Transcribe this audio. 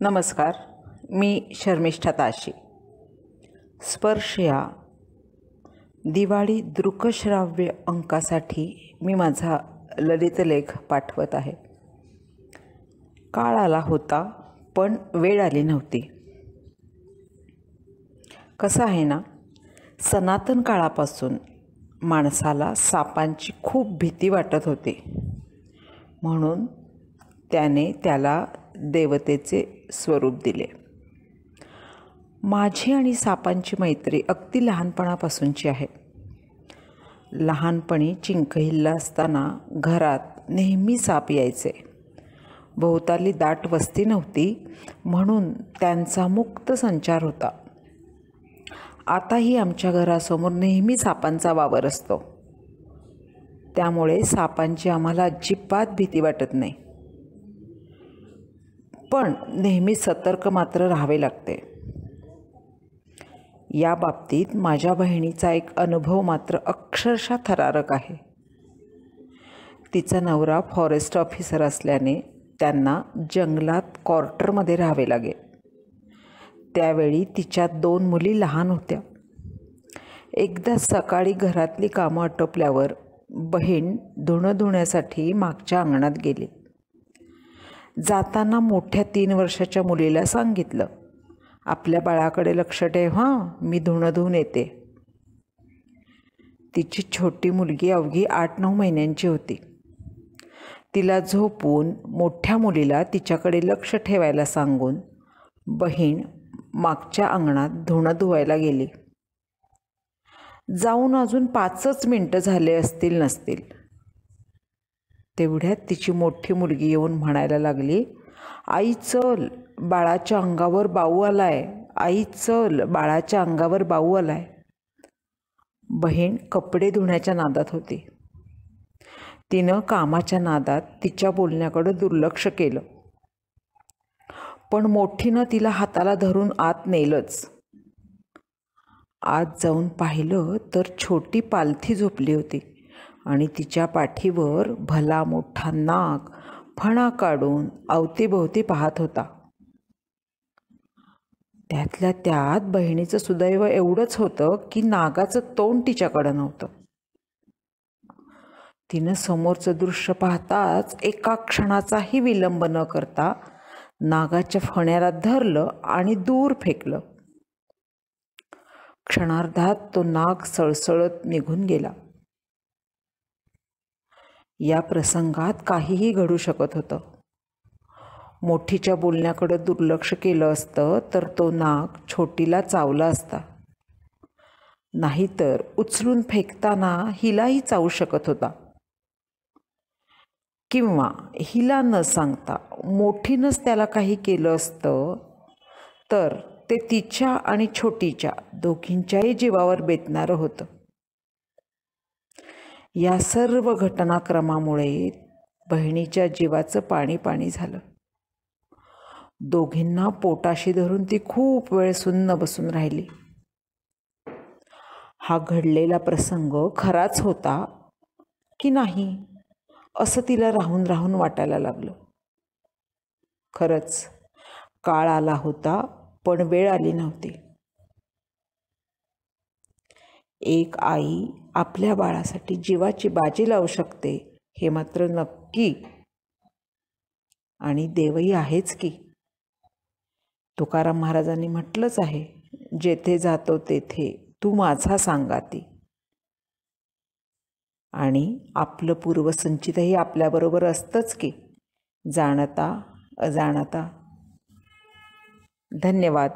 नमस्कार, मी शर्मिष्ठा ताशी. स्पर्श या दिवाळी दृकश्राव्य अंकासाठी मी माझा ललित लेख पाठवत आहे. काळ आला होता पण वेळ आली नव्हती. कसं आहे ना, सनातन काळापासून माणसाला सापांची खूप भीती वाटत होती, म्हणून त्याने त्याला देवतेचे स्वरूप दिले. माझी आणि सापांची मैत्री अगदी लहानपणापासूनची आहे. लहानपणी चिंकहिल्ला असताना घरात नेहमी साप यायचे. भोवताली दाट वस्ती नव्हती, म्हणून त्यांचा मुक्त संचार होता. आताही आमच्या घरासमोर नेहमी सापांचा वावर असतो, त्यामुळे सापांची आम्हाला अजिबात भीती वाटत नाही. पण नेहमी सतर्क मात्र राहावे लागते. या बाबतीत माझ्या बहिणीचा एक अनुभव मात्र अक्षरशः थरारक आहे. तिचा नवरा फॉरेस्ट ऑफिसर असल्याने त्यांना जंगलात क्वार्टरमध्ये राहावे लागे. त्यावेळी तिच्या 2 मुली लहान होत्या. एकदा सकाळी घरातली कामं आटोपल्यावर बहीण धुणं धुण्यासाठी मागच्या अंगणात गेली. जाताना मोठ्या 3 वर्षाच्या मुलीला सांगितलं, आपल्या बाळाकडे लक्ष ठेव हां, मी धुणं धुवून येते. तिची छोटी मुलगी अवघी 8-9 महिन्यांची होती. तिला झोपवून मोठ्या मुलीला तिच्याकडे लक्ष ठेवायला सांगून बहीण मागच्या अंगणात धुणं धुवायला गेली. जाऊन अजून 5च मिनटं झाले असतील नसतील, तेवढ्यात तिची मोठी मुलगी येऊन म्हणायला लागली, आई चल, बाळाच्या अंगावर बाऊ आलाय. आई चल, बाळाच्या अंगावर बाऊ आलाय. बहीण कपडे धुण्याच्या नादात होती. तिनं कामाच्या नादात तिच्या बोलण्याकडे दुर्लक्ष केलं. पण मोठीनं तिला हाताला धरून आत नेलंच. आत जाऊन पाहिलं तर छोटी पालथी झोपली होती आणि तिच्या पाठीवर भला मोठा नाग फणा काढून अवतीभोवती पाहत होता. त्यातल्या त्यात बहिणीचं सुदैव एवढंच होतं की नागाचं तोंड तिच्याकडं नव्हतं. तिनं समोरचं दृश्य पाहताच एका क्षणाचाही विलंब न करता नागाच्या फण्याला धरलं आणि दूर फेकलं. क्षणार्धात तो नाग सळसळत निघून गेला. या प्रसंगात काहीही घडू शकत होतं. मोठीच्या बोलण्याकडे दुर्लक्ष केलं असतं तर तो नाग छोटीला चावला असता, नाहीतर उचलून फेकताना हिलाही चावू शकत होता. किंवा हिला न सांगता मोठीनंच त्याला काही केलं असतं तर ते तिच्या आणि छोटीच्या दोघींच्याही जीवावर बेतणारं होतं. या सर्व घटनाक्रमामुळे बहिणीच्या जीवाचं पाणी पाणी झालं. दोघींना पोटाशी धरून ती खूप वेळ सुन्न बसून राहिली. हा घडलेला प्रसंग खराच होता की नाही असं तिला राहून राहून वाटायला लागलं. खरंच काळ आला होता पण वेळ आली नव्हती. एक आई आपल्या बाळासाठी जीवाची बाजी लावू शकते हे मात्र नक्की, आणि देवही आहेच की. तुकाराम महाराजांनी म्हटलंच आहे, जेथे जातो तेथे तू माझा सांगाती. आणि आपलं पूर्वसंचितही आपल्याबरोबर असतंच की, जाणता अजाणता. धन्यवाद.